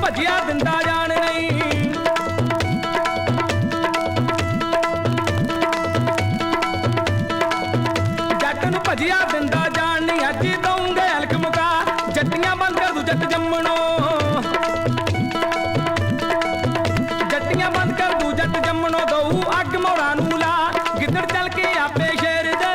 ਭਜਿਆ ਦਿੰਦਾ ਜਾਣ ਨਹੀਂ। ਜੱਟ ਨੂੰ ਭਜਿਆ ਦਿੰਦਾ ਜਾਣ ਨਹੀਂ। ਅੱਜ ਦਊਂਗੇ ਹਲਕ ਮੁਕਾ ਜੱਟੀਆਂ ਬੰਦ ਕਰ ਦੂ ਜੱਟ ਜੰਮਣੋ। ਜੱਟੀਆਂ ਬੰਦ ਕਰ ਦੂ ਜੱਟ ਜੰਮਣੋ। ਦਊ ਅੱਗ ਮੋਰਾਂ ਨੂੰ ਲਾ ਗਿੱਦੜ ਚੱਲ ਕੇ ਆਪੇ ਸ਼ੇਰ ਦੇ।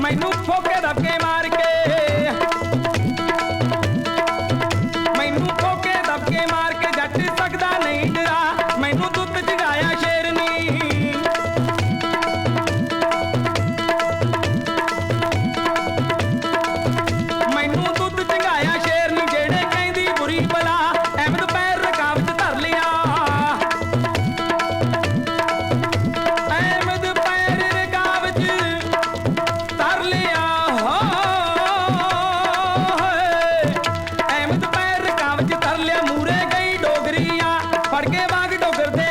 ਮੈਨੂੰ ਫੋਕੇ ਦਬਕੇ ਮਾਰ ਕੇ, ਮੈਨੂੰ ਫੋਕੇ ਦਬਕੇ ਮਾਰ ਕੇ ਜੱਟ ਸਕਦਾ ਨਹੀਂ ਡਰਾ। ਮੈਨੂੰ ਦੁੱਧ ਜਗਾਇਆ ਸ਼ੇਰਨੀ। ਮੈਨੂੰ ਦੁੱਧ ਜਗਾਇਆ ਸ਼ੇਰਨੀ। ਜਿਹੜੇ ਕਹਿੰਦੀ ਬੁਰੀ ਬਲਾ ਅਹਿਮਦ ਪੈਰ ਰਕਾਬ ਚ ਧਰ ਲਿਆ। ਅਹਿਮਦ ਪੈਰ ਰਕਾਬ ਚ ਧਰ ਲਿਆ। ਅਹਿਮਦ ਪੈਰ ਰਕਾਬ ਚ ਧਰ ਲਿਆ। ਮੂਰੇ ਗਈ ਡੋਗਰੀਆਂ ਫੜ ਕੇ ਵਾਂਗ ਡੋਗਰ ਦੇ